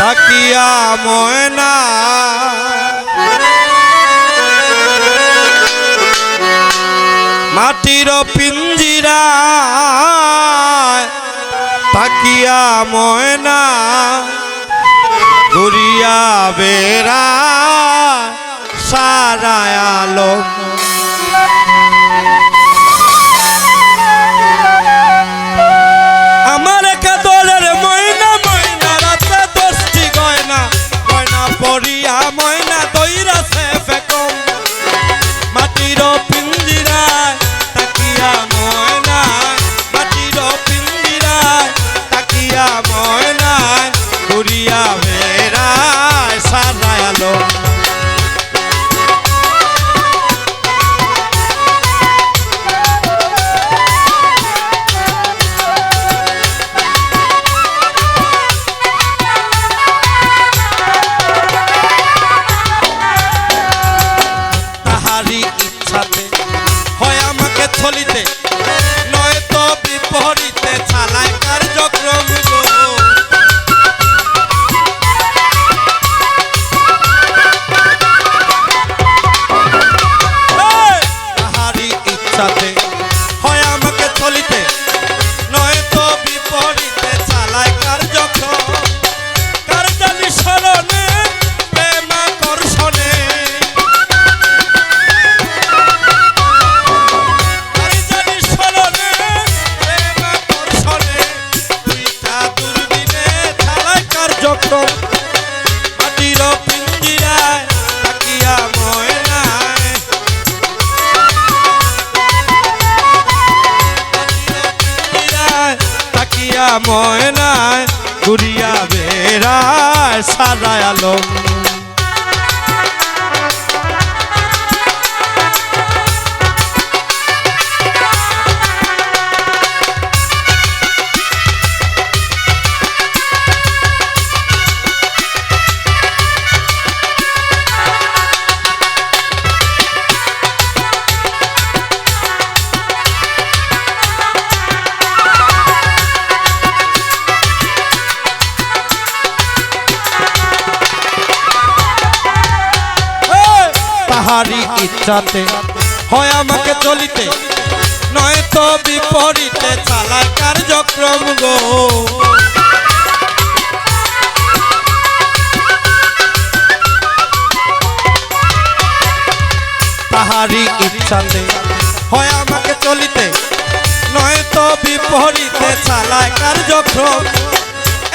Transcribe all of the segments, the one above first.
থাকিয়া ময়না মাটির পিঞ্জিরায় থাকিয়া ময়না ঘুরিয়া বেড়া সারা আলো আমার কাদরের ময়না ময়না রাতে 10টি গয়না গয়না পরিয়া ময়না দইরাছে ফেকম মাটির পিঞ্জিরায় তাকিয়া ময়না মাটির পিঞ্জিরায় তাকিয়া ময়না ঘুরিয়া বেড়ায় সারা আলো হয় আমাকে চলিতে নয়তো বিপরীতে চালায় কার্যক্রম তাহারি ইচ্ছাতে হয় আমাকে চলিতে নয়তো বিপরীতে চালায় কার্যক্রম কার্যালি স্মরণে প্রেম আকর্ষণে মাটির পিঞ্জিরায় তাকিয়া ময়নায় তাকিয়া ময়নায় ঘুরিয়া বেড়ায় সারা আলো তাহারি ইচ্ছাতে হয় আমাকে চলিতে নয়তো বিপরীতে চালায় কার্যক্রম গো তাহারি ইচ্ছাতে হয় আমাকে চলিতে নয়তো বিপরীতে চালায় কার্যক্রম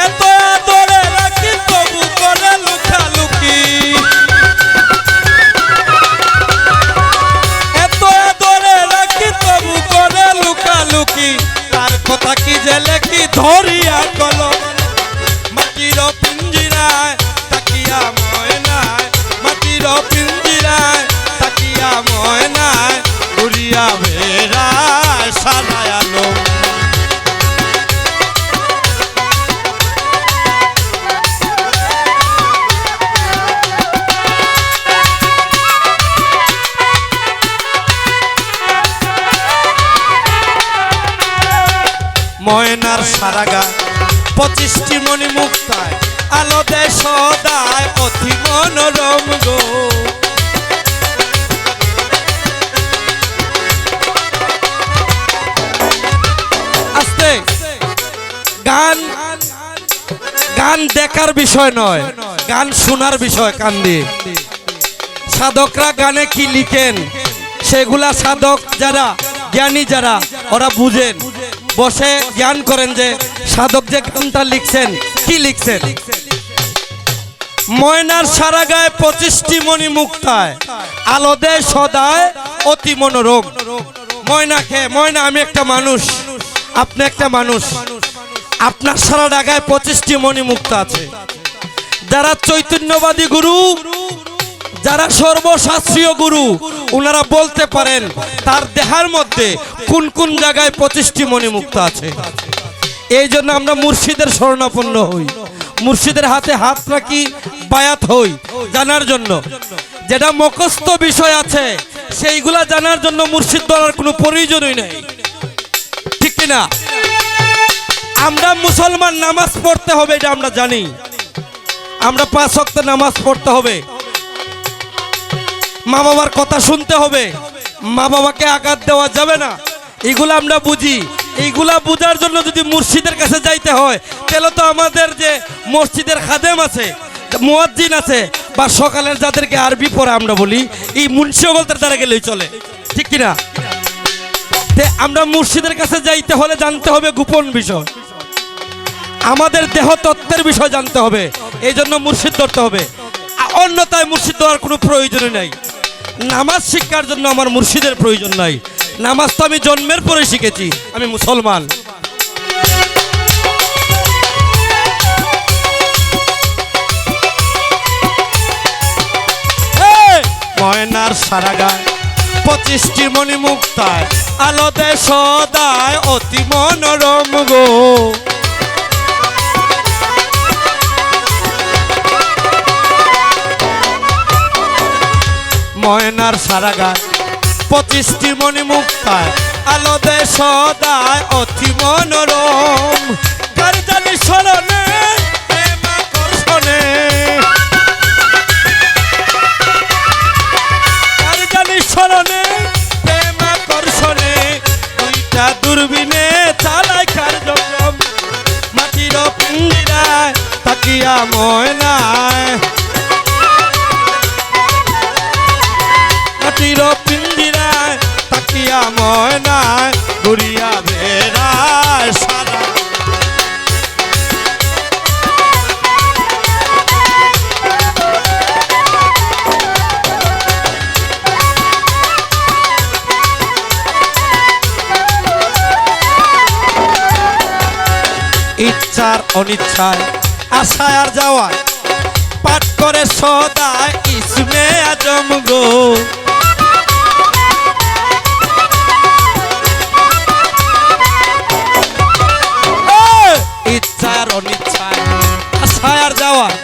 এত আদরে রাখি তবু করে লুকালুকি লুকি তার কথা কি যে লেখি ধরিয়া কলম মাটির পিঞ্জিরায় তাকিয়া ময়নায় মাটির পিঞ্জিরায় তাকিয়া ময়নায় ঘুরিয়া বেড়ায় সারা আলো ময়নার সারাগা 25টি মণি মুক্তায় আলো দেয় সদায় অতি মনোরম গো আস্তে গান গান দেখার বিষয় নয় গান শোনার বিষয় কান দিয়ে সাধকরা গানে কি লিখেন সেগুলা সাধক যারা জ্ঞানী যারা ওরা বুঝেন বসে জ্ঞান করেন যে সাধক যে গানটা লিখছেন কি লিখছেন ময়নার সারা গায়ে 25টি মণি মুক্তায় আলো দেয় সদায় অতি মনোরম ময়না খেয়ে ময়না আমি একটা মানুষ আপনি একটা মানুষ আপনার সারা গায়ে 25টি মণি মুক্তা আছে যারা চৈতন্যবাদী গুরু যারা সর্বশাস্ত্রীয় গুরু ওনারা বলতে পারেন তার দেহের মধ্যে কোন কোন জায়গায় 25টি মণি মুক্তা আছে এই জন্য আমরা মুর্শিদের শরণাপন্ন হই মুর্শিদের হাতে হাত রাখি বায়াত হই জানার জন্য যেটা মুখস্থ বিষয় আছে সেইগুলা জানার জন্য মুর্শিদ বলার কোনো প্রয়োজনই নেই ঠিক কি না আমরা মুসলমান নামাজ পড়তে হবে এটা আমরা জানি আমরা 5 ওয়াক্ত নামাজ পড়তে হবে, মা বাবার কথা শুনতে হবে, মা বাবাকে আঘাত দেওয়া যাবে না, এগুলো আমরা বুঝি। এইগুলা বুঝার জন্য যদি মুর্শিদের কাছে যাইতে হয়, তাহলে তো আমাদের যে মসজিদের খাদেম আছে, মুয়াজ্জিন আছে, বা সকালের যাদেরকে আরবি পড়া আমরা বলি, এই মুন্সি ওগলদের দ্বারা গেলেই চলে, ঠিক কিনা? আমরা মুর্শিদের কাছে যাইতে হলে জানতে হবে গোপন বিষয়, আমাদের দেহ তত্ত্বের বিষয় জানতে হবে, এই জন্য মুর্শিদ ধরতে হবে। অন্যথায় মুর্শিদ দেওয়ার কোনো প্রয়োজনই নাই। নামাজ শিক্ষার জন্য আমার মুর্শিদের প্রয়োজন নাই, নামাজ তো আমি জন্মের পরে শিখেছি, আমি মুসলমান। ময়নার সারা গায় 25টি মণি মুক্তায়, আলো দে সদায় অতি মনোরম গো। ময়নার সারা গায় 25টি মণি মুক্তায়, আলো দে সদায় অতি মনোরম। কার জানি স্মরণে প্রেম আকর্ষণে, কার জানি স্মরণে প্রেম আকর্ষণে, দুইটা দূরবীনে চালায় কার্যক্রম। মাটির পিঞ্জিরায় তাকিয়া ময়নায়, মাটির পিঞ্জিরায় তাকিয়া ময়নায়, ঘুরিয়া বেড়ায় সারা। ইচ্ছার অনিচ্ছায় আশায় আর যাওয়ায়, পাঠ করে সদায় ইসমে আজম গো। ইচ্ছার অনিচ্ছায় আশায় আর যাওয়ায়,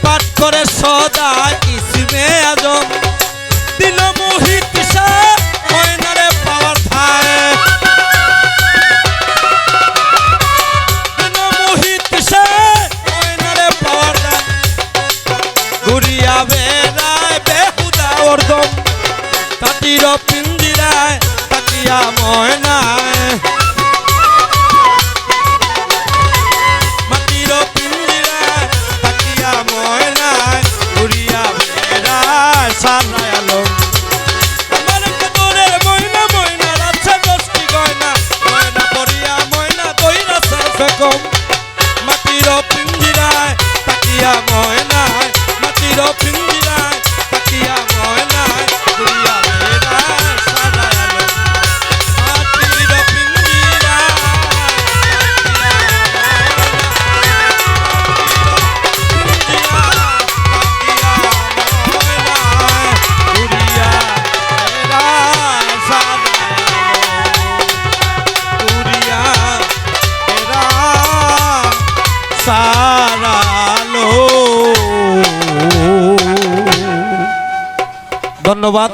পাঠ করে সদায় ইসমে আজম। দিল মোহিত ময়নারে পাওয়ার ধায়, ঘুরিয়া বেড়ায় বেহুদা ওরদম। তাঁতির পিঞ্জিরায় তাকিয়া ময়নায়, মাটির পিঞ্জিরায় তাকিয়া ময়নায়, ঘুরিয়া বেড়ায় সারায় আলো। আমার কদরের ময়না, ময়নার আছে 10টি গয়না, ময়না পরিয়া ময়না দইরা সাফে কম। মাটির পিঞ্জিরায় তাকিয়া ময়নায়, মাটির পিঞ্জিরায় তাকিয়া ময়নায়, ঘুরিয়া বেড়ায় সারায় আলো। মাটির পিঞ্জিরায় ধন্যবাদ।